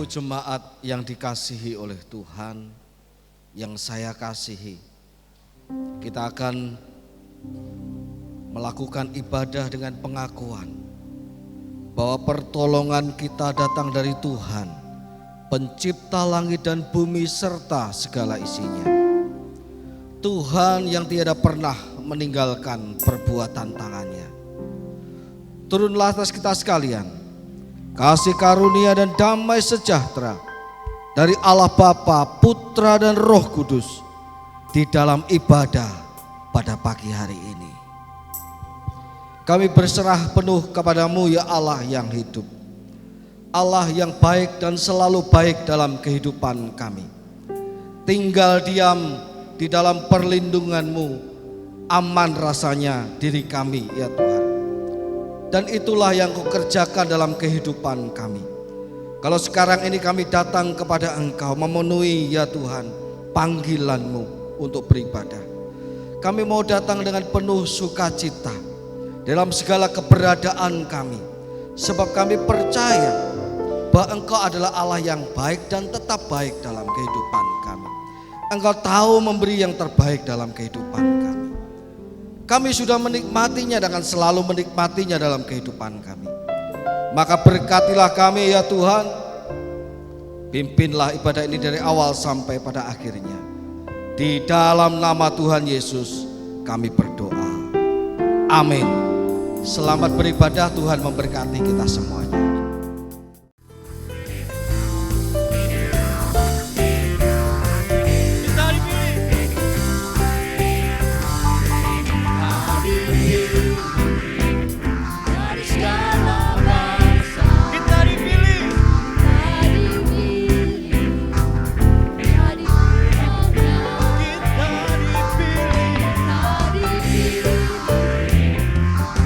jemaat yang dikasihi oleh Tuhan, yang saya kasihi, kita akan melakukan ibadah dengan pengakuan bahwa pertolongan kita datang dari Tuhan, pencipta langit dan bumi serta segala isinya. Tuhan yang tiada pernah meninggalkan perbuatan tangannya. Turunlah atas kita sekalian kasih karunia dan damai sejahtera dari Allah Bapa, Putra dan Roh Kudus di dalam ibadah pada pagi hari ini. Kami berserah penuh kepadamu ya Allah yang hidup, Allah yang baik dan selalu baik dalam kehidupan kami. Tinggal diam di dalam perlindungan-Mu, aman rasanya diri kami ya Tuhan. Dan itulah yang Kau kerjakan dalam kehidupan kami. Kalau sekarang ini kami datang kepada Engkau memenuhi ya Tuhan panggilan-Mu untuk beribadah. Kami mau datang dengan penuh sukacita dalam segala keberadaan kami, sebab kami percaya bahwa Engkau adalah Allah yang baik dan tetap baik dalam kehidupan kami. Engkau tahu memberi yang terbaik dalam kehidupan kami. Kami sudah menikmatinya dengan selalu menikmatinya dalam kehidupan kami. Maka berkatilah kami ya Tuhan. Pimpinlah ibadah ini dari awal sampai pada akhirnya. Di dalam nama Tuhan Yesus kami berdoa. Amin. Selamat beribadah, Tuhan memberkati kita semuanya.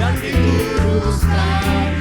Dan diuruskan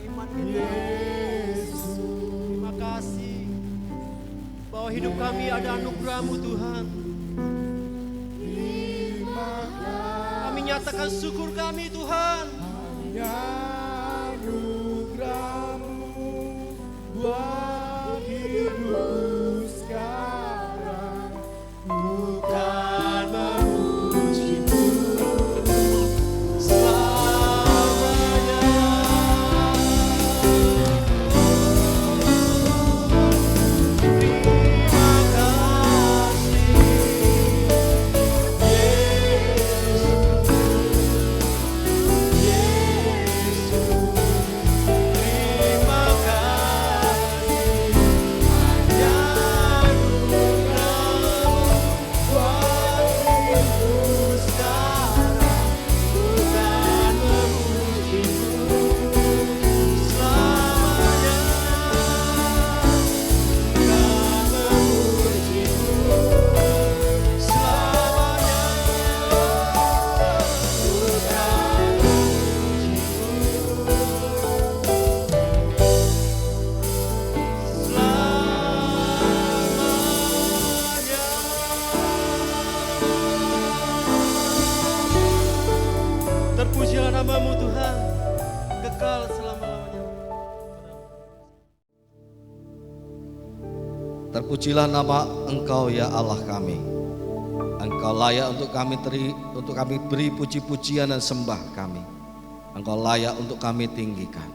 iman kita. Terima kasih bahwa hidup kami ada anugerah-Mu Tuhan. Kami nyatakan syukur kami Tuhan. Anugerah-Mu buat hidup sekarang, bukan memuji-Mu selamanya. Terima kasih terpujilah nama-Mu Tuhan, kekal selama-lamanya. Terpujilah nama Engkau ya Allah kami. Engkau layak untuk kami beri puji-pujian dan sembah kami. Engkau layak untuk kami tinggikan.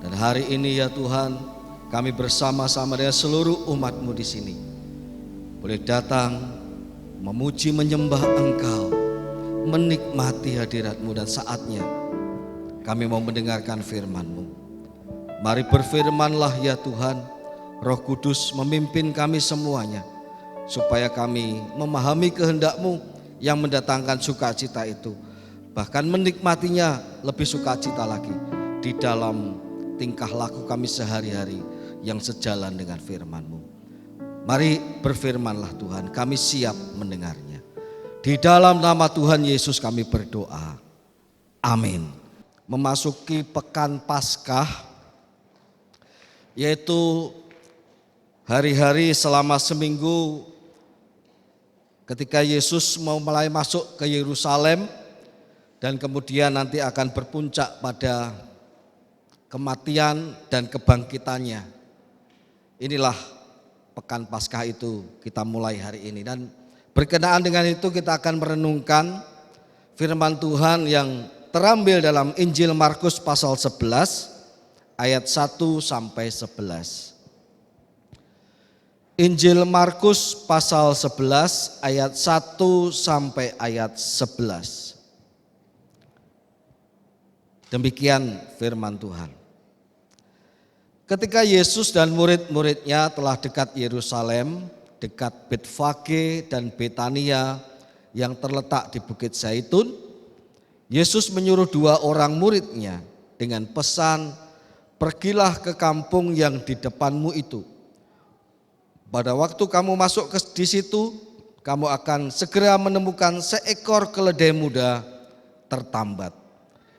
Dan hari ini ya Tuhan, kami bersama-sama dengan seluruh umat-Mu di sini boleh datang memuji menyembah Engkau, menikmati hadirat-Mu, dan saatnya kami mau mendengarkan firman-Mu. Mari berfirmanlah ya Tuhan, Roh Kudus memimpin kami semuanya, supaya kami memahami kehendak-Mu yang mendatangkan sukacita itu, bahkan menikmatinya lebih sukacita lagi di dalam tingkah laku kami sehari-hari yang sejalan dengan firman-Mu. Mari berfirmanlah Tuhan, kami siap mendengarnya. Di dalam nama Tuhan Yesus kami berdoa. Amin. Memasuki pekan Paskah, yaitu hari-hari selama seminggu ketika Yesus mau mulai masuk ke Yerusalem dan kemudian nanti akan berpuncak pada kematian dan kebangkitannya. Inilah pekan Paskah itu kita mulai hari ini, dan berkenaan dengan itu kita akan merenungkan firman Tuhan yang terambil dalam Injil Markus pasal 11 ayat 1 sampai 11. Injil Markus pasal 11 ayat 1 sampai ayat 11. Demikian firman Tuhan. Ketika Yesus dan murid-muridnya telah dekat Yerusalem, dekat Betfage dan Betania yang terletak di Bukit Zaitun, Yesus menyuruh 2 orang muridnya dengan pesan, "Pergilah ke kampung yang di depanmu itu. Pada waktu kamu masuk di situ, kamu akan segera menemukan seekor keledai muda tertambat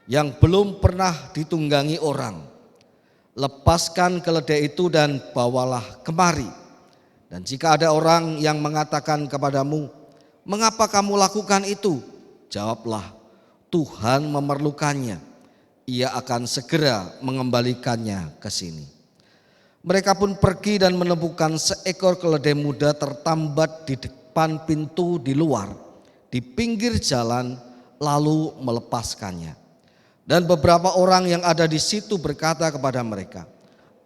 yang belum pernah ditunggangi orang. Lepaskan keledai itu dan bawalah kemari. Dan jika ada orang yang mengatakan kepadamu, 'Mengapa kamu lakukan itu?' Jawablah, 'Tuhan memerlukannya. Ia akan segera mengembalikannya ke sini.' Mereka pun pergi dan menemukan seekor keledai muda tertambat di depan pintu di luar, di pinggir jalan, lalu melepaskannya. Dan beberapa orang yang ada di situ berkata kepada mereka,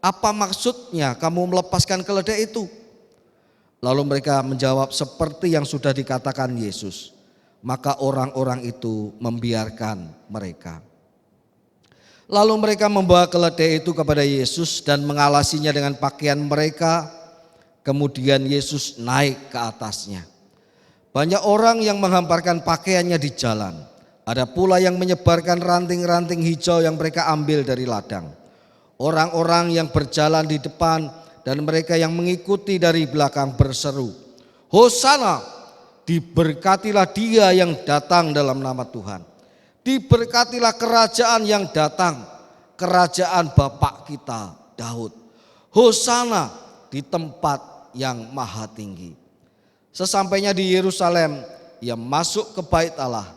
'Apa maksudnya kamu melepaskan keledai itu?' Lalu mereka menjawab seperti yang sudah dikatakan Yesus. Maka orang-orang itu membiarkan mereka. Lalu mereka membawa keledai itu kepada Yesus dan mengalasinya dengan pakaian mereka. Kemudian Yesus naik ke atasnya. Banyak orang yang menghamparkan pakaiannya di jalan. Ada pula yang menyebarkan ranting-ranting hijau yang mereka ambil dari ladang. Orang-orang yang berjalan di depan dan mereka yang mengikuti dari belakang berseru, "Hosana, diberkatilah dia yang datang dalam nama Tuhan. Diberkatilah kerajaan yang datang. kerajaan Bapak kita Daud. Hosana di tempat yang maha tinggi. Sesampainya di Yerusalem, ia masuk ke bait Allah.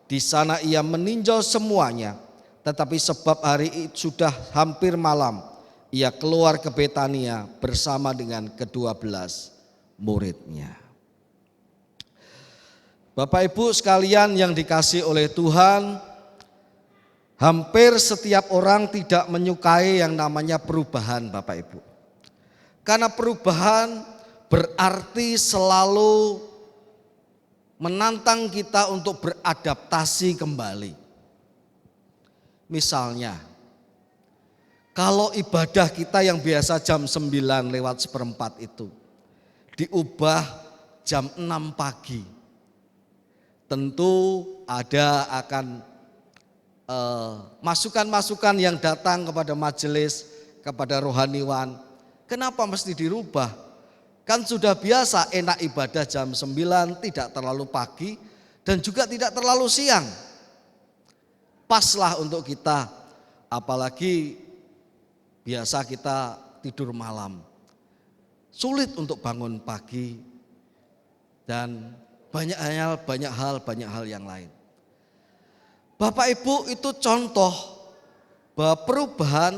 Di sana ia meninjau semuanya. Tetapi sebab hari itu sudah hampir malam, ia keluar ke Betania bersama dengan ke-12 muridnya. Bapak Ibu sekalian yang dikasihi oleh Tuhan, hampir setiap orang tidak menyukai yang namanya perubahan, Bapak Ibu. Karena perubahan berarti selalu menantang kita untuk beradaptasi kembali. Misalnya, kalau ibadah kita yang biasa jam 9:04 itu diubah jam 6 pagi, tentu akan masukan-masukan yang datang kepada majelis, kepada rohaniwan. Kenapa mesti dirubah? Kan sudah biasa enak ibadah jam 9, tidak terlalu pagi dan juga tidak terlalu siang. Paslah untuk kita, apalagi biasa kita tidur malam. Sulit untuk bangun pagi dan banyak hal yang lain. Bapak Ibu, itu contoh bahwa perubahan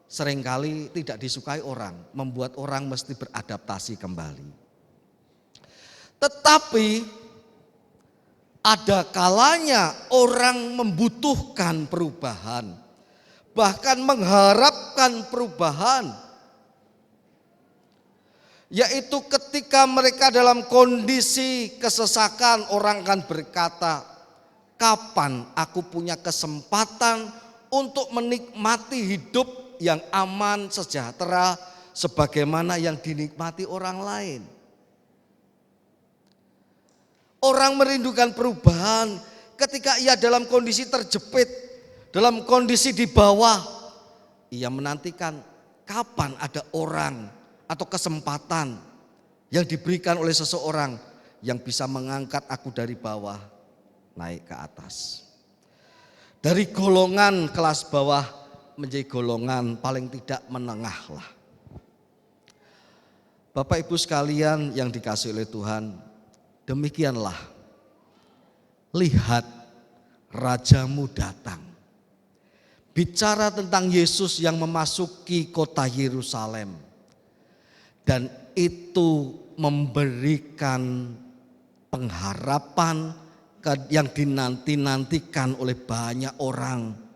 seringkali tidak disukai orang, membuat orang mesti beradaptasi kembali. Tetapi ada kalanya orang membutuhkan perubahan, bahkan mengharapkan perubahan, yaitu ketika mereka dalam kondisi kesesakan. Orang akan berkata, kapan aku punya kesempatan untuk menikmati hidup yang aman, sejahtera, sebagaimana yang dinikmati orang lain. Orang merindukan perubahan ketika ia dalam kondisi terjepit, dalam kondisi di bawah. Ia menantikan kapan ada orang atau kesempatan yang diberikan oleh seseorang yang bisa mengangkat aku dari bawah naik ke atas. Dari golongan kelas bawah menjadi golongan paling tidak menengah lah. Bapak Ibu sekalian yang dikasihi oleh Tuhan, demikianlah, lihat rajamu datang. Bicara tentang Yesus yang memasuki kota Yerusalem. Dan itu memberikan pengharapan yang dinanti-nantikan oleh banyak orang.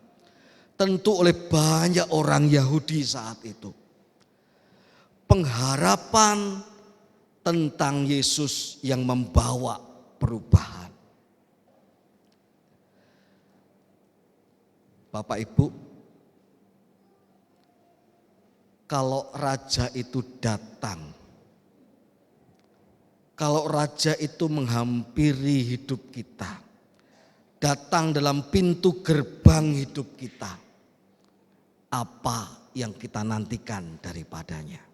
Tentu oleh banyak orang Yahudi saat itu. Pengharapan tentang Yesus yang membawa perubahan. Bapak Ibu, kalau raja itu datang, kalau raja itu menghampiri hidup kita, datang dalam pintu gerbang hidup kita, apa yang kita nantikan daripadanya?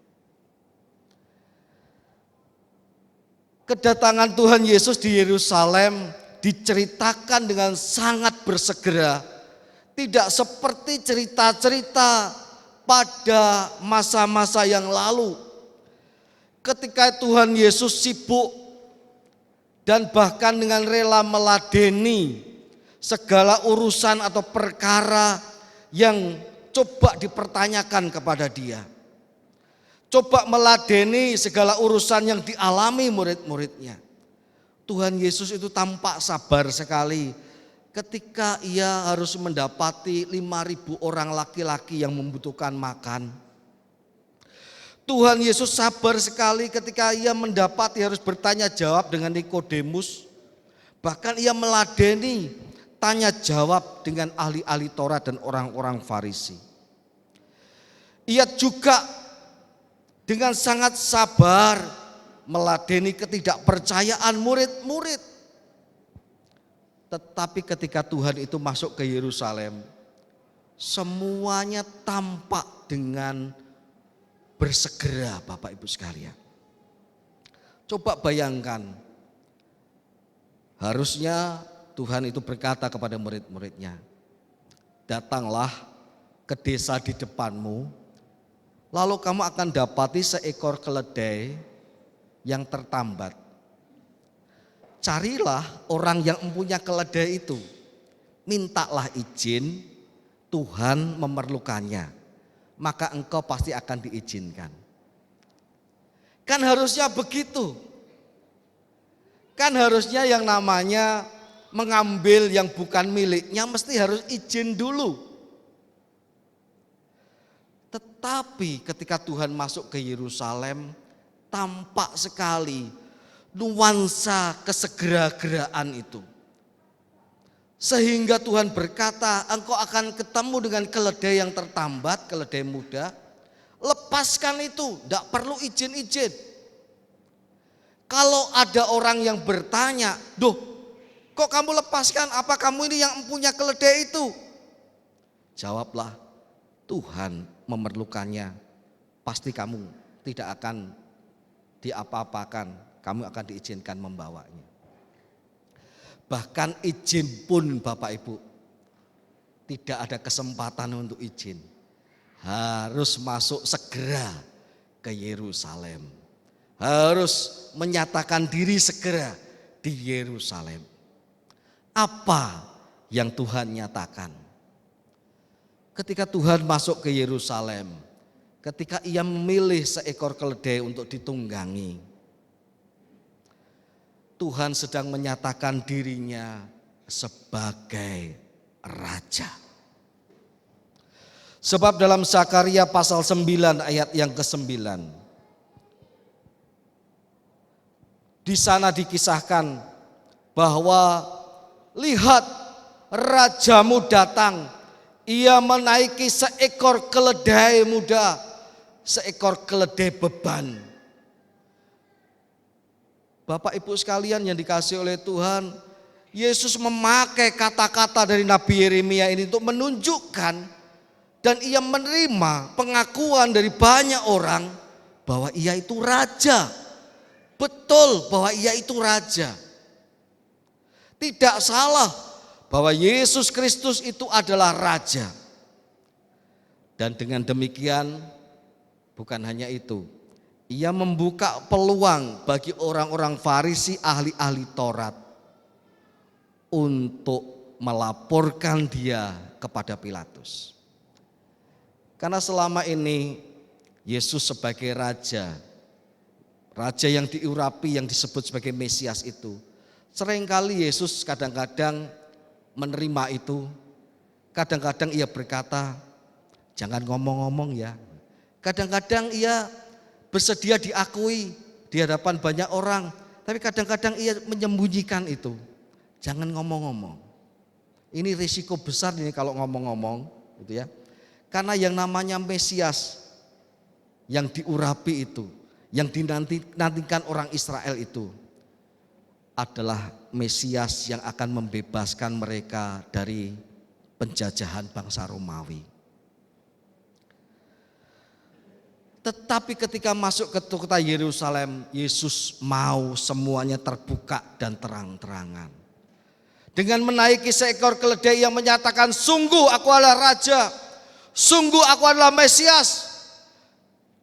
Kedatangan Tuhan Yesus di Yerusalem diceritakan dengan sangat bersegera, tidak seperti cerita-cerita pada masa-masa yang lalu, ketika Tuhan Yesus sibuk dan bahkan dengan rela meladeni segala urusan atau perkara yang coba dipertanyakan kepada dia. Coba meladeni segala urusan yang dialami murid-muridnya. Tuhan Yesus itu tampak sabar sekali ketika ia harus mendapati 5.000 orang laki-laki yang membutuhkan makan. Tuhan Yesus sabar sekali ketika ia mendapati harus bertanya jawab dengan Nikodemus. Bahkan ia meladeni tanya jawab dengan ahli-ahli Taurat dan orang-orang Farisi. Ia juga dengan sangat sabar meladeni ketidakpercayaan murid-murid. Tetapi ketika Tuhan itu masuk ke Yerusalem, semuanya tampak dengan bersegera, Bapak Ibu sekalian. Coba bayangkan, harusnya Tuhan itu berkata kepada murid-muridnya, datanglah ke desa di depanmu, lalu kamu akan dapati seekor keledai yang tertambat. Carilah orang yang mempunyai keledai itu, mintalah izin, Tuhan memerlukannya, maka engkau pasti akan diizinkan. Kan harusnya begitu. Kan harusnya yang namanya mengambil yang bukan miliknya mesti harus izin dulu. Tetapi ketika Tuhan masuk ke Yerusalem, tampak sekali nuansa kesegera-geraan itu. Sehingga Tuhan berkata, engkau akan ketemu dengan keledai yang tertambat, keledai muda. Lepaskan itu, tidak perlu izin-izin. Kalau ada orang yang bertanya, "Duh, kok kamu lepaskan? Apa kamu ini yang punya keledai itu?" Jawablah, Tuhan memerlukannya. Pasti kamu tidak akan diapa-apakan, kamu akan diizinkan membawanya. Bahkan izin pun Bapak Ibu, tidak ada kesempatan untuk izin. Harus masuk segera ke Yerusalem. Harus menyatakan diri segera di Yerusalem. Apa yang Tuhan nyatakan? Ketika Tuhan masuk ke Yerusalem, ketika ia memilih seekor keledai untuk ditunggangi, Tuhan sedang menyatakan dirinya sebagai Raja. Sebab dalam Zakaria pasal 9 ayat yang ke-9, di sana dikisahkan bahwa lihat rajamu datang, ia menaiki seekor keledai muda, seekor keledai beban. Bapak Ibu sekalian yang dikasihi oleh Tuhan, Yesus memakai kata-kata dari Nabi Yeremia ini untuk menunjukkan dan ia menerima pengakuan dari banyak orang bahwa ia itu raja. Betul bahwa ia itu raja. Tidak salah bahwa Yesus Kristus itu adalah raja. Dan dengan demikian bukan hanya itu, ia membuka peluang bagi orang-orang Farisi, ahli-ahli Taurat untuk melaporkan dia kepada Pilatus. Karena selama ini Yesus sebagai raja yang diurapi, yang disebut sebagai Mesias itu, seringkali Yesus kadang-kadang menerima itu. Kadang-kadang ia berkata, jangan ngomong-ngomong ya. Kadang-kadang ia bersedia diakui di hadapan banyak orang, tapi kadang-kadang ia menyembunyikan itu. Jangan ngomong-ngomong. Ini risiko besar ini kalau ngomong-ngomong, gitu ya. Karena yang namanya Mesias yang diurapi itu, yang dinantikan orang Israel itu adalah Mesias yang akan membebaskan mereka dari penjajahan bangsa Romawi. Tetapi ketika masuk ke kota Yerusalem, Yesus mau semuanya terbuka dan terang-terangan. Dengan menaiki seekor keledai yang menyatakan, sungguh aku adalah raja, sungguh aku adalah Mesias.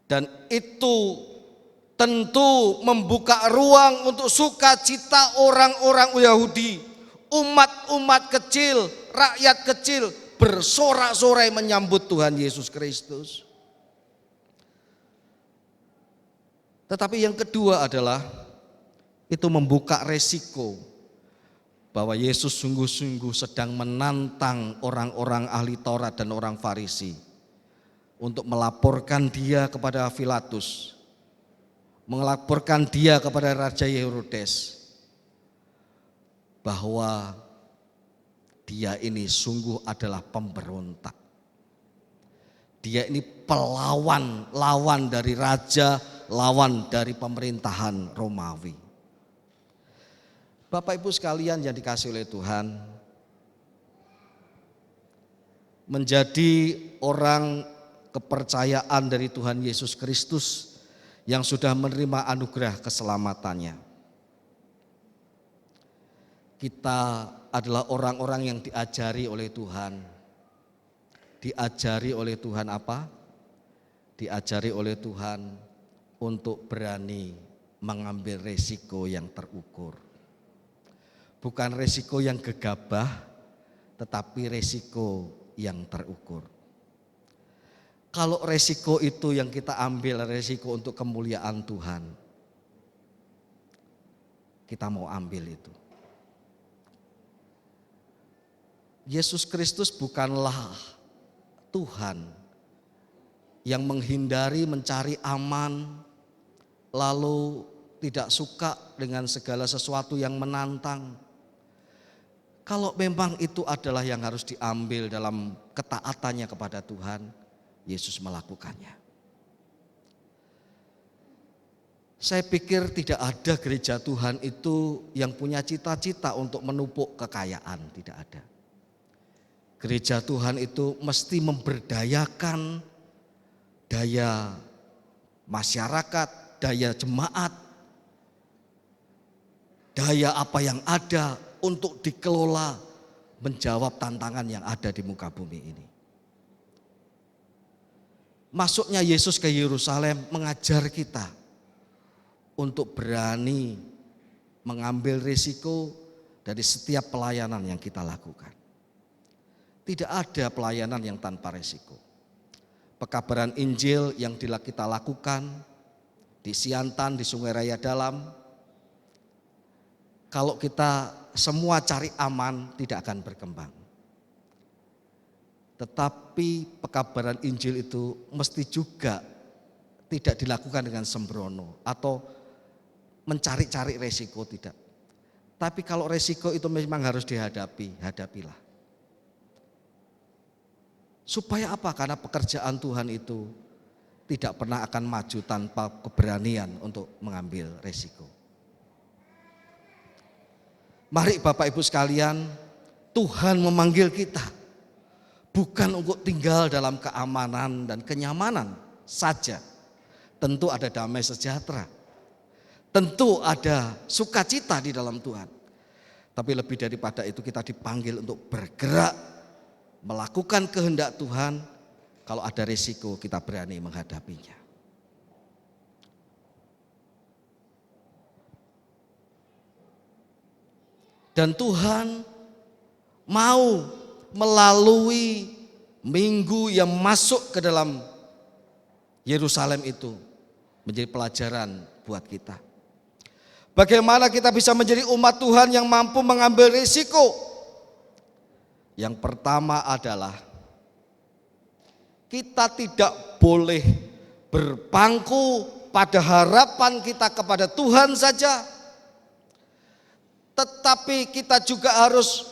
Dan itu tentu membuka ruang untuk sukacita orang-orang Yahudi, umat-umat kecil, rakyat kecil bersorak-sorai menyambut Tuhan Yesus Kristus. Tetapi yang kedua adalah itu membuka resiko bahwa Yesus sungguh-sungguh sedang menantang orang-orang ahli Taurat dan orang Farisi untuk melaporkan dia kepada Pilatus, melaporkan dia kepada Raja Herodes bahwa dia ini sungguh adalah pemberontak. Dia ini pelawan, lawan dari raja, lawan dari pemerintahan Romawi. Bapak Ibu sekalian yang dikasihi oleh Tuhan, menjadi orang kepercayaan dari Tuhan Yesus Kristus yang sudah menerima anugerah keselamatannya. Kita adalah orang-orang yang diajari oleh Tuhan diajari oleh Tuhan apa? Diajari oleh Tuhan untuk berani mengambil resiko yang terukur. Bukan resiko yang gegabah, tetapi resiko yang terukur. Kalau resiko itu yang kita ambil, resiko untuk kemuliaan Tuhan, kita mau ambil itu. Yesus Kristus bukanlah Tuhan yang menghindari mencari aman, lalu tidak suka dengan segala sesuatu yang menantang. Kalau memang itu adalah yang harus diambil dalam ketaatannya kepada Tuhan, Yesus melakukannya. Saya pikir tidak ada gereja Tuhan itu yang punya cita-cita untuk menupuk kekayaan, tidak ada. Gereja Tuhan itu mesti memberdayakan daya masyarakat, daya jemaat, daya apa yang ada untuk dikelola menjawab tantangan yang ada di muka bumi ini. Masuknya Yesus ke Yerusalem mengajar kita untuk berani mengambil risiko dari setiap pelayanan yang kita lakukan. Tidak ada pelayanan yang tanpa risiko. Pekabaran Injil yang kita lakukan di Siantan, di Sungai Raya Dalam, kalau kita semua cari aman tidak akan berkembang. Tetapi pekabaran Injil itu mesti juga tidak dilakukan dengan sembrono atau mencari-cari resiko, tidak. Tapi kalau resiko itu memang harus dihadapi, hadapilah. Supaya apa? Karena pekerjaan Tuhan itu tidak pernah akan maju tanpa keberanian untuk mengambil resiko. Mari Bapak Ibu sekalian, Tuhan memanggil kita bukan untuk tinggal dalam keamanan dan kenyamanan saja. Tentu ada damai sejahtera, tentu ada sukacita di dalam Tuhan. Tapi lebih daripada itu kita dipanggil untuk bergerak, melakukan kehendak Tuhan. Kalau ada risiko kita berani menghadapinya. Dan Tuhan mau melalui minggu yang masuk ke dalam Yerusalem itu menjadi pelajaran buat kita. Bagaimana kita bisa menjadi umat Tuhan yang mampu mengambil risiko? Yang pertama adalah kita tidak boleh berpangku pada harapan kita kepada Tuhan saja, tetapi kita juga harus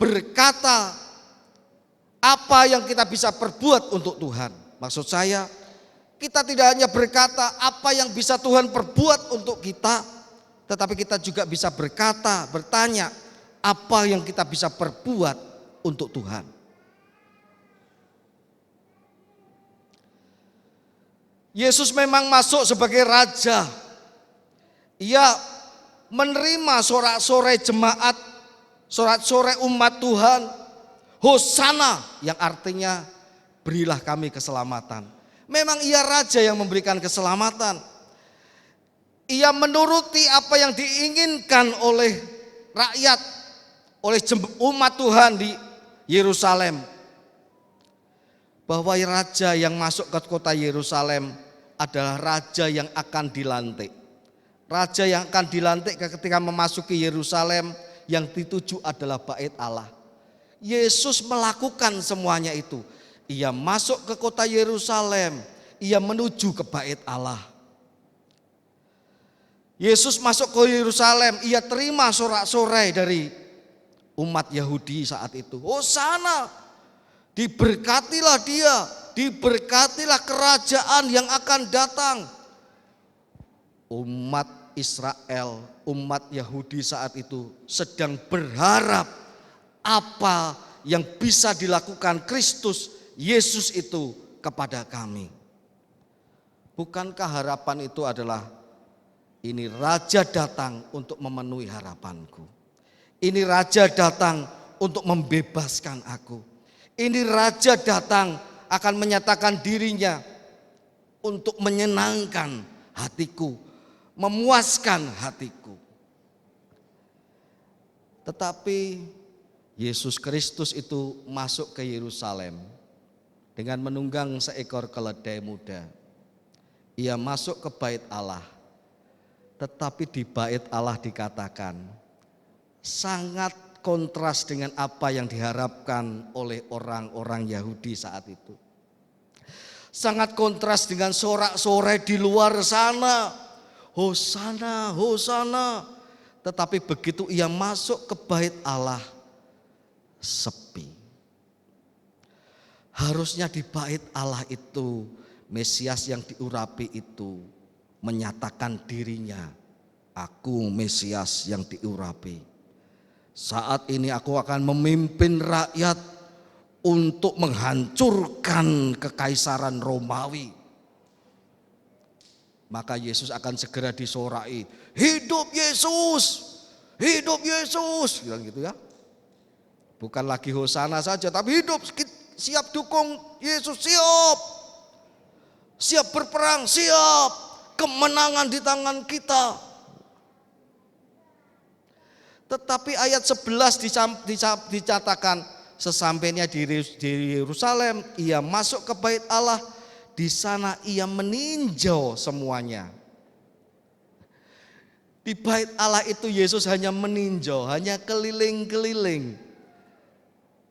berkata apa yang kita bisa perbuat untuk Tuhan. Maksud saya, kita tidak hanya berkata apa yang bisa Tuhan perbuat untuk kita, tetapi kita juga bisa berkata, bertanya apa yang kita bisa perbuat untuk Tuhan. Yesus memang masuk sebagai raja. Ia menerima sorak-sorai jemaat, sorak-sorai umat Tuhan. Hosana yang artinya berilah kami keselamatan. Memang ia raja yang memberikan keselamatan. Ia menuruti apa yang diinginkan oleh rakyat, oleh umat Tuhan di Yerusalem. Bahwa raja yang masuk ke kota Yerusalem adalah raja yang akan dilantik. Raja yang akan dilantik ketika memasuki Yerusalem, yang dituju adalah bait Allah. Yesus melakukan semuanya itu. Ia masuk ke kota Yerusalem, ia menuju ke bait Allah. Yesus masuk ke Yerusalem, ia terima sorak-sorai dari umat Yahudi saat itu. Hosana, diberkatilah dia, diberkatilah kerajaan yang akan datang. Umat Israel, umat Yahudi saat itu sedang berharap apa yang bisa dilakukan Kristus Yesus itu kepada kami. Bukankah harapan itu adalah ini raja datang untuk memenuhi harapanku. Ini raja datang untuk membebaskan aku. Ini raja datang akan menyatakan dirinya untuk menyenangkan hatiku, memuaskan hatiku. Tetapi Yesus Kristus itu masuk ke Yerusalem dengan menunggang seekor keledai muda. Ia masuk ke bait Allah. Tetapi di bait Allah dikatakan sangat kontras dengan apa yang diharapkan oleh orang-orang Yahudi saat itu. Sangat kontras dengan sorak-sorai di luar sana. Hosana, hosana. Tetapi begitu ia masuk ke bait Allah, sepi. Harusnya di bait Allah itu Mesias yang diurapi itu menyatakan dirinya, aku Mesias yang diurapi. Saat ini aku akan memimpin rakyat untuk menghancurkan kekaisaran Romawi. Maka Yesus akan segera disorai, hidup Yesus, hidup Yesus, bilang gitu ya. Bukan lagi hosana saja, tapi hidup, siap dukung Yesus, siap. Siap berperang, siap. Kemenangan di tangan kita. Tetapi ayat 11 dicatakan, sesampainya di Yerusalem, ia masuk ke bait Allah. Di sana ia meninjau semuanya. Di bait Allah itu Yesus hanya meninjau, hanya keliling-keliling.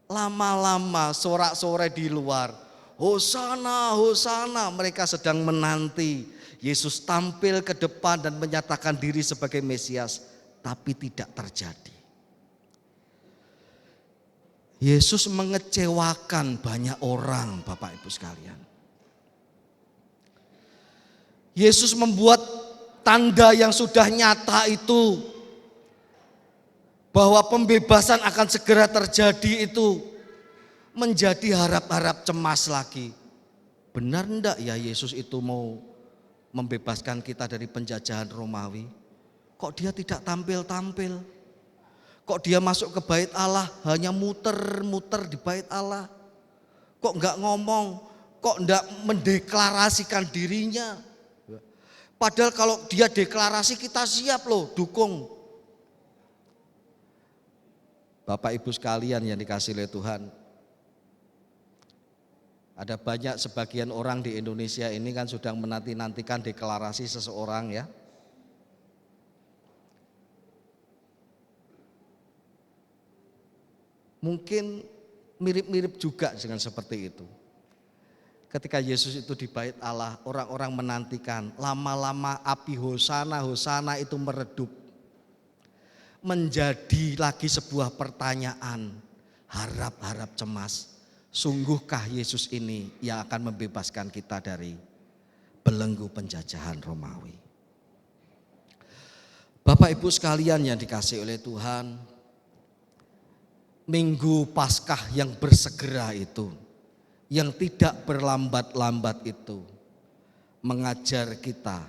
Lama-lama sorak-sorai di luar, hosana, hosana, mereka sedang menanti Yesus tampil ke depan dan menyatakan diri sebagai Mesias, tapi tidak terjadi. Yesus mengecewakan banyak orang, Bapak Ibu sekalian. Yesus membuat tanda yang sudah nyata itu, bahwa pembebasan akan segera terjadi itu, menjadi harap-harap cemas lagi. Benar enggak ya Yesus itu mau membebaskan kita dari penjajahan Romawi? Kok dia tidak tampil-tampil? Kok dia masuk ke bait Allah hanya muter-muter di bait Allah? Kok enggak ngomong? Kok enggak mendeklarasikan dirinya? Padahal kalau dia deklarasi kita siap loh dukung. Bapak Ibu sekalian yang dikasihi oleh Tuhan. Ada banyak sebagian orang di Indonesia ini kan sudah menanti-nantikan deklarasi seseorang ya. Mungkin mirip-mirip juga dengan seperti itu. Ketika Yesus itu di bait Allah, orang-orang menantikan, lama-lama api hosana, hosana itu meredup. Menjadi lagi sebuah pertanyaan, harap-harap cemas. Sungguhkah Yesus ini yang akan membebaskan kita dari belenggu penjajahan Romawi? Bapak Ibu sekalian yang dikasihi oleh Tuhan, Minggu Paskah yang bersegera itu, yang tidak berlambat-lambat itu, mengajar kita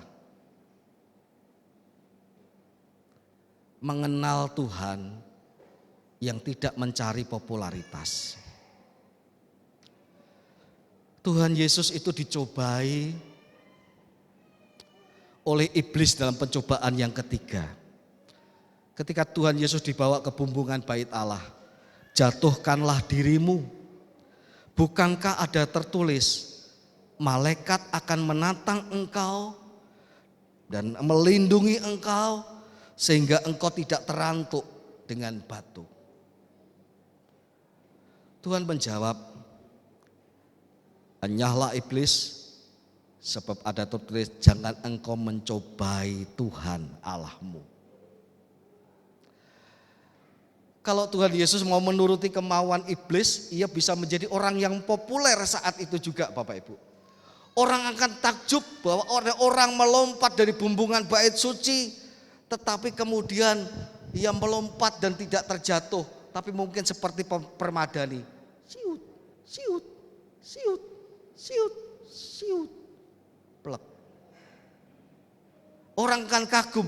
mengenal Tuhan yang tidak mencari popularitas. Tuhan Yesus itu dicobai oleh iblis dalam pencobaan yang ketiga. Ketika Tuhan Yesus dibawa ke bumbungan bait Allah, jatuhkanlah dirimu. Bukankah ada tertulis, malaikat akan menantang engkau dan melindungi engkau sehingga engkau tidak terantuk dengan batu. Tuhan menjawab, enyahlah iblis, sebab ada tertulis, jangan engkau mencobai Tuhan Allahmu. Kalau Tuhan Yesus mau menuruti kemauan iblis, ia bisa menjadi orang yang populer saat itu juga Bapak Ibu. Orang akan takjub bahwa orang melompat dari bumbungan bait suci, tetapi kemudian ia melompat dan tidak terjatuh, tapi mungkin seperti permadani. Siut, siut, siut, siut, siut, plek. Orang kan kagum,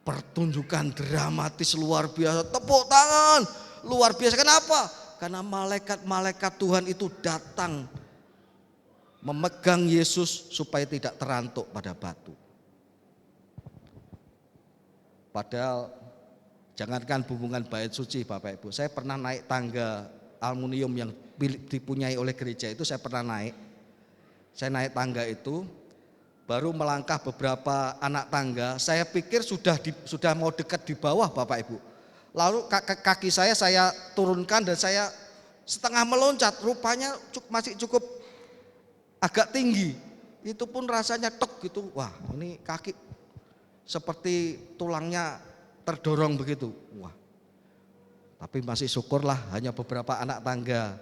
pertunjukan dramatis luar biasa, tepuk tangan, luar biasa. Kenapa? Karena malaikat-malaikat Tuhan itu datang memegang Yesus supaya tidak terantuk pada batu. Padahal jangankan hubungan bait suci Bapak Ibu, saya pernah naik tangga aluminium yang dipunyai oleh gereja itu, saya pernah naik. Saya naik tangga itu, baru melangkah beberapa anak tangga, saya pikir sudah mau dekat di bawah Bapak Ibu. Lalu kaki saya turunkan dan saya setengah meloncat, rupanya masih cukup agak tinggi. Itu pun rasanya tek gitu, wah ini kaki seperti tulangnya terdorong begitu. Wah, tapi masih syukurlah hanya beberapa anak tangga,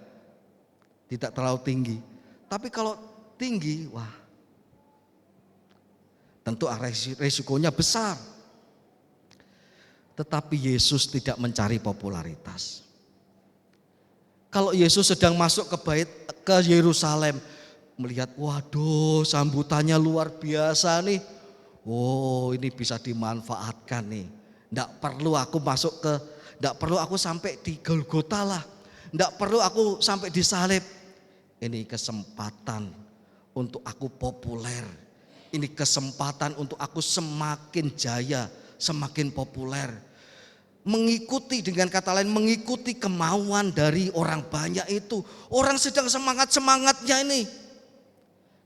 tidak terlalu tinggi. Tapi kalau tinggi, wah tentu resikonya besar. Tetapi Yesus tidak mencari popularitas. Kalau Yesus sedang masuk ke Yerusalem, melihat waduh sambutannya luar biasa nih. Oh, ini bisa dimanfaatkan nih. Enggak perlu aku sampai di Golgota lah. Enggak perlu aku sampai disalib. Ini kesempatan untuk aku populer. Ini kesempatan untuk aku semakin jaya, semakin populer. Mengikuti, dengan kata lain mengikuti kemauan dari orang banyak itu. Orang sedang semangat-semangatnya ini.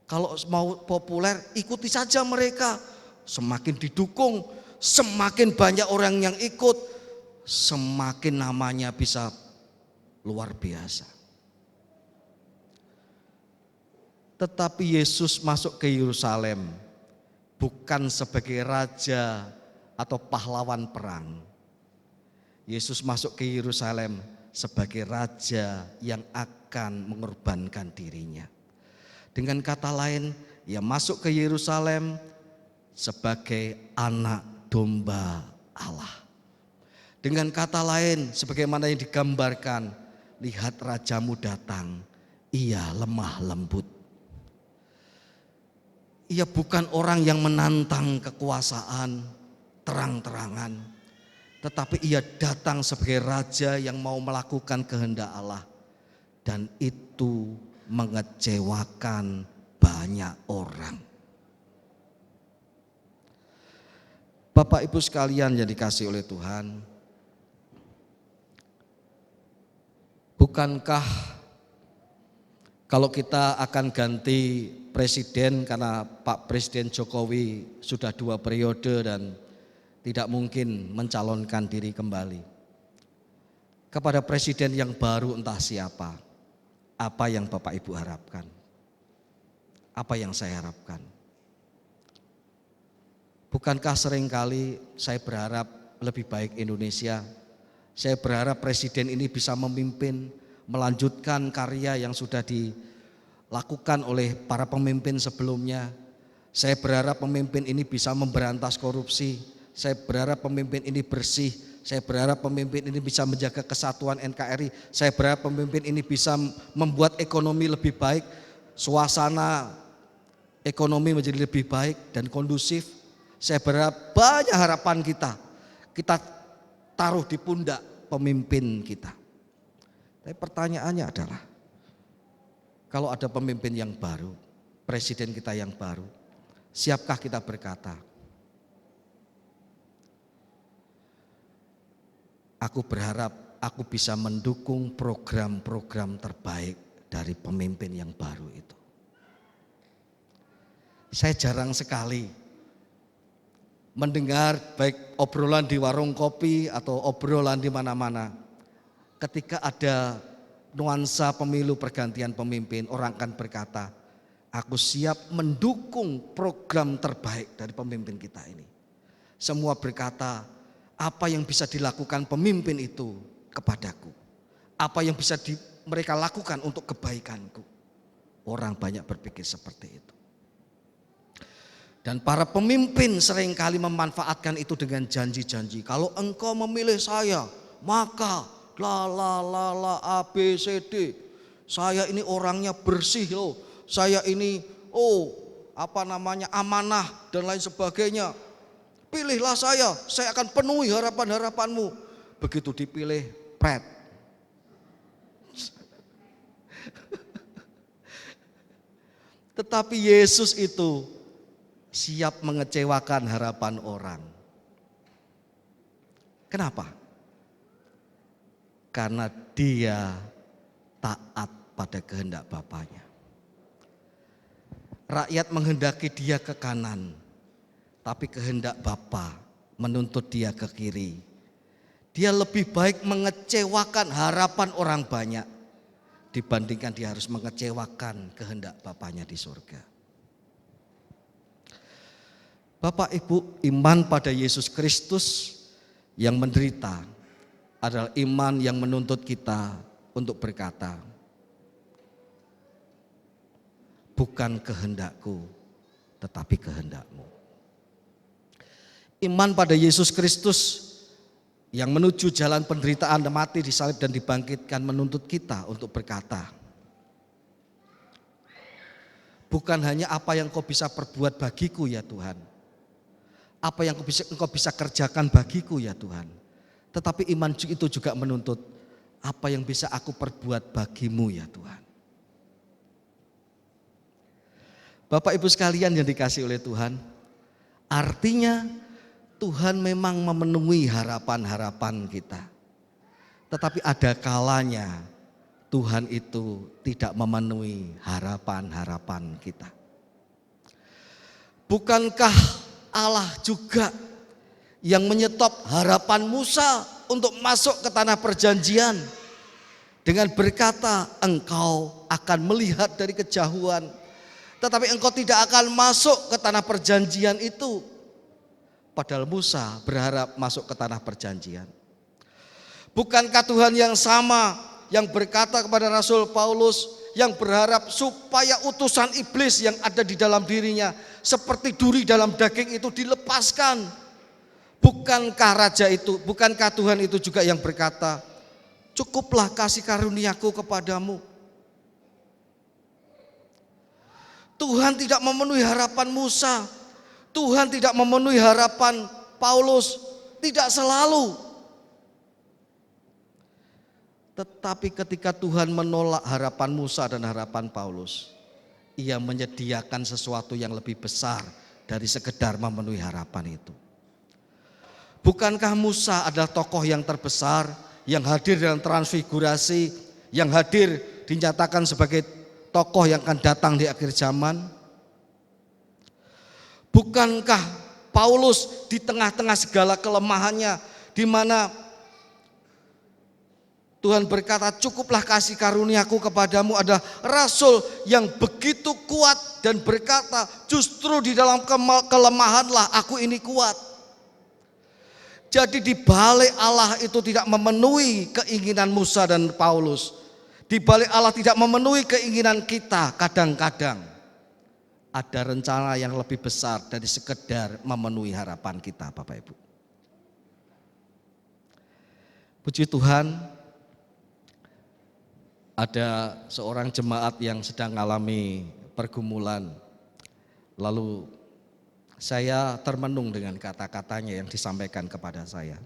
Kalau mau populer, ikuti saja mereka. Semakin didukung, semakin banyak orang yang ikut, semakin namanya bisa luar biasa. Tetapi Yesus masuk ke Yerusalem bukan sebagai raja atau pahlawan perang. Yesus masuk ke Yerusalem sebagai raja yang akan mengorbankan dirinya. Dengan kata lain, ia masuk ke Yerusalem sebagai anak domba Allah. Dengan kata lain, sebagaimana yang digambarkan, lihat rajamu datang, ia lemah lembut. Ia bukan orang yang menantang kekuasaan terang-terangan, tetapi ia datang sebagai raja yang mau melakukan kehendak Allah. Dan itu mengecewakan banyak orang. Bapak Ibu sekalian yang dikasihi oleh Tuhan, bukankah kalau kita akan ganti presiden, karena Pak Presiden Jokowi sudah 2 periode dan tidak mungkin mencalonkan diri kembali, kepada presiden yang baru entah siapa, apa yang Bapak Ibu harapkan? Apa yang saya harapkan? Bukankah seringkali saya berharap lebih baik Indonesia? Saya berharap presiden ini bisa memimpin, melanjutkan karya yang sudah dilakukan oleh para pemimpin sebelumnya. Saya berharap pemimpin ini bisa memberantas korupsi. Saya berharap pemimpin ini bersih. Saya berharap pemimpin ini bisa menjaga kesatuan NKRI. Saya berharap pemimpin ini bisa membuat ekonomi lebih baik, suasana ekonomi menjadi lebih baik dan kondusif. Saya berharap banyak harapan kita taruh di pundak pemimpin kita. Tapi pertanyaannya adalah, kalau ada pemimpin yang baru, presiden kita yang baru, siapkah kita berkata, aku berharap aku bisa mendukung program-program terbaik dari pemimpin yang baru itu. Saya jarang sekali mendengar baik obrolan di warung kopi atau obrolan di mana-mana, ketika ada nuansa pemilu pergantian pemimpin, orang akan berkata, aku siap mendukung program terbaik dari pemimpin kita ini. Semua berkata, apa yang bisa dilakukan pemimpin itu kepadaku, apa yang bisa mereka lakukan untuk kebaikanku. Orang banyak berpikir seperti itu. Dan para pemimpin seringkali memanfaatkan itu dengan janji-janji. Kalau engkau memilih saya, maka A, B, C, D. Saya ini orangnya bersih loh. Saya ini amanah dan lain sebagainya. Pilihlah saya akan penuhi harapan-harapanmu. Begitu dipilih, Tetapi Yesus itu siap mengecewakan harapan orang. Kenapa? Karena dia taat pada kehendak Bapaknya. Rakyat menghendaki dia ke kanan, tapi kehendak Bapa menuntut dia ke kiri. Dia lebih baik mengecewakan harapan orang banyak dibandingkan dia harus mengecewakan kehendak Bapaknya di surga. Bapak Ibu, iman pada Yesus Kristus yang menderita adalah iman yang menuntut kita untuk berkata, bukan kehendakku, tetapi kehendakmu. Iman pada Yesus Kristus yang menuju jalan penderitaan, mati, disalib dan dibangkitkan menuntut kita untuk berkata, bukan hanya apa yang kau bisa perbuat bagiku ya Tuhan, apa yang engkau bisa kerjakan bagiku ya Tuhan, tetapi iman itu juga menuntut apa yang bisa aku perbuat bagimu ya Tuhan. Bapak Ibu sekalian yang dikasihi oleh Tuhan, artinya Tuhan memang memenuhi harapan-harapan kita. Tetapi ada kalanya Tuhan itu tidak memenuhi harapan-harapan kita. Bukankah Allah juga yang menyetop harapan Musa untuk masuk ke tanah perjanjian dengan berkata, engkau akan melihat dari kejauhan, tetapi engkau tidak akan masuk ke tanah perjanjian itu. Padahal Musa berharap masuk ke tanah perjanjian. Bukankah Tuhan yang sama yang berkata kepada Rasul Paulus yang berharap supaya utusan iblis yang ada di dalam dirinya seperti duri dalam daging itu dilepaskan? Bukankah raja itu, bukankah Tuhan itu juga yang berkata, cukuplah kasih karuniaku kepadamu? Tuhan tidak memenuhi harapan Musa, Tuhan tidak memenuhi harapan Paulus, tidak selalu. Tetapi ketika Tuhan menolak harapan Musa dan harapan Paulus, Ia menyediakan sesuatu yang lebih besar dari sekedar memenuhi harapan itu. Bukankah Musa adalah tokoh yang terbesar, yang hadir dalam transfigurasi, yang hadir dinyatakan sebagai tokoh yang akan datang di akhir zaman? Bukankah Paulus di tengah-tengah segala kelemahannya, di mana Tuhan berkata, cukuplah kasih karuniaku kepadamu, adalah rasul yang begitu kuat dan berkata, justru di dalam kelemahanlah aku ini kuat. Jadi di balik Allah itu tidak memenuhi keinginan Musa dan Paulus, di balik Allah tidak memenuhi keinginan kita, kadang-kadang ada rencana yang lebih besar dari sekedar memenuhi harapan kita, Bapak Ibu. Puji Tuhan, ada seorang jemaat yang sedang mengalami pergumulan. Lalu saya termenung dengan kata-katanya yang disampaikan kepada saya.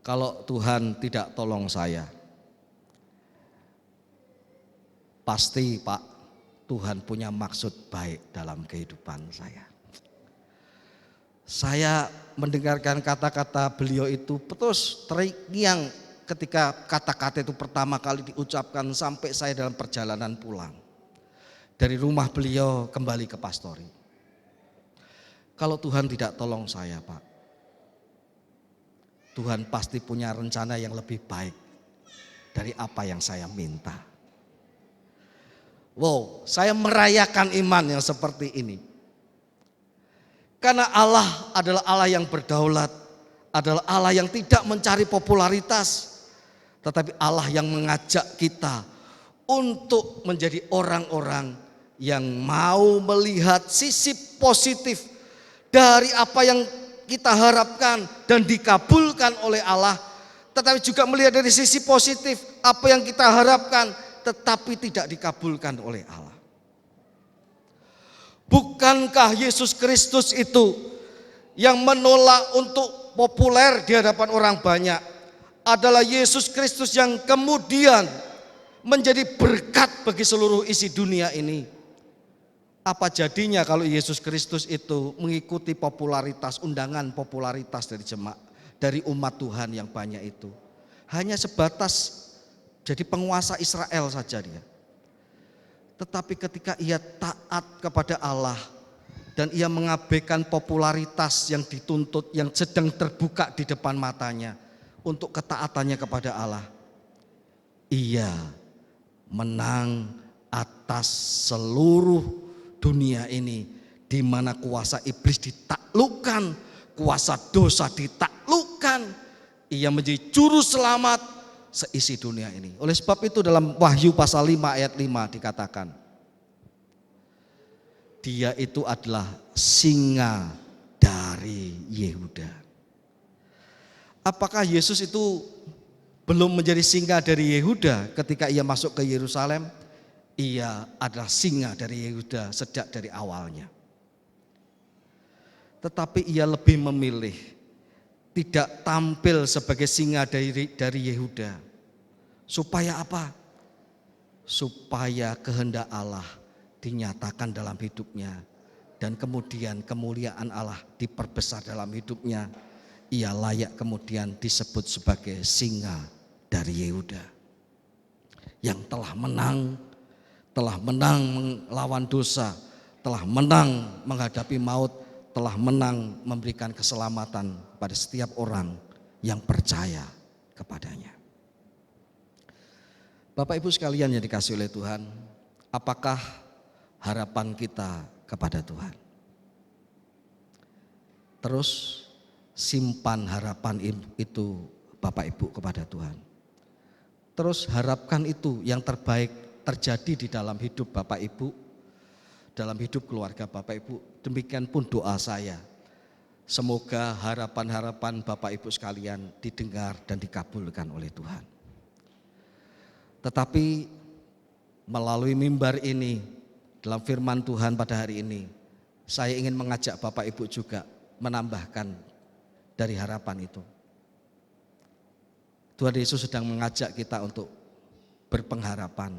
Kalau Tuhan tidak tolong saya, pasti Pak, Tuhan punya maksud baik dalam kehidupan saya. Saya mendengarkan kata-kata beliau itu terus terngiang ketika kata-kata itu pertama kali diucapkan sampai saya dalam perjalanan pulang dari rumah beliau kembali ke pastori. Kalau Tuhan tidak tolong saya Pak, Tuhan pasti punya rencana yang lebih baik dari apa yang saya minta. Wow, saya merayakan iman yang seperti ini. Karena Allah adalah Allah yang berdaulat, adalah Allah yang tidak mencari popularitas, tetapi Allah yang mengajak kita untuk menjadi orang-orang yang mau melihat sisi positif dari apa yang kita harapkan dan dikabulkan oleh Allah, tetapi juga melihat dari sisi positif apa yang kita harapkan tetapi tidak dikabulkan oleh Allah. Bukankah Yesus Kristus itu yang menolak untuk populer di hadapan orang banyak? adalah Yesus Kristus yang kemudian menjadi berkat bagi seluruh isi dunia ini. Apa jadinya kalau Yesus Kristus itu mengikuti popularitas, undangan popularitas dari umat Tuhan yang banyak itu. Hanya sebatas jadi penguasa Israel saja dia. Tetapi ketika ia taat kepada Allah dan ia mengabaikan popularitas yang dituntut, yang sedang terbuka di depan matanya untuk ketaatannya kepada Allah, ia menang atas seluruh dunia ini, di mana kuasa iblis ditaklukkan, kuasa dosa ditaklukkan. Ia menjadi juru selamat seisi dunia ini. Oleh sebab itu dalam Wahyu pasal 5 ayat 5 dikatakan, dia itu adalah singa dari Yehuda. Apakah Yesus itu belum menjadi singa dari Yehuda ketika ia masuk ke Yerusalem? Ia adalah singa dari Yehuda sejak dari awalnya. Tetapi ia lebih memilih tidak tampil sebagai singa dari Yehuda. Supaya apa? Supaya kehendak Allah dinyatakan dalam hidupnya. Dan kemudian kemuliaan Allah diperbesar dalam hidupnya. Ia layak kemudian disebut sebagai singa dari Yehuda. Yang telah menang melawan dosa, telah menang menghadapi maut, telah menang memberikan keselamatan pada setiap orang yang percaya kepadanya. Bapak Ibu sekalian yang dikasihi oleh Tuhan, apakah harapan kita kepada Tuhan? Terus simpan harapan itu Bapak Ibu kepada Tuhan. Terus harapkan itu yang terbaik terjadi di dalam hidup Bapak Ibu, dalam hidup keluarga Bapak Ibu. Demikian pun doa saya. Semoga harapan-harapan Bapak Ibu sekalian didengar dan dikabulkan oleh Tuhan. Tetapi melalui mimbar ini, dalam firman Tuhan pada hari ini, saya ingin mengajak Bapak Ibu juga menambahkan dari harapan itu. Tuhan Yesus sedang mengajak kita untuk berpengharapan.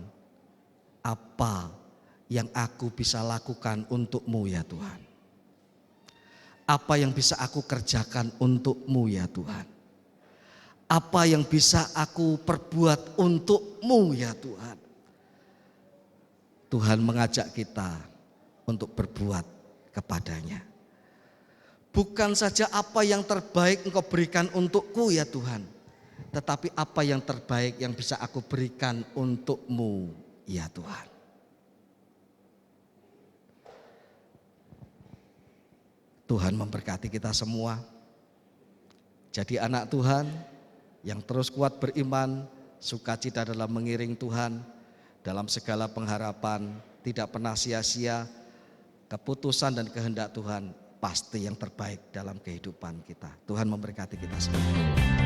Apa yang aku bisa lakukan untukmu ya Tuhan? Apa yang bisa aku kerjakan untukmu ya Tuhan? Apa yang bisa aku perbuat untukmu ya Tuhan? Tuhan mengajak kita untuk berbuat kepadanya. Bukan saja apa yang terbaik Engkau berikan untukku ya Tuhan, tetapi apa yang terbaik yang bisa aku berikan untukmu ya Tuhan. Tuhan memberkati kita semua. Jadi anak Tuhan yang terus kuat beriman, sukacita dalam mengiring Tuhan, dalam segala pengharapan, tidak pernah sia-sia. Keputusan dan kehendak Tuhan pasti yang terbaik dalam kehidupan kita. Tuhan memberkati kita semua.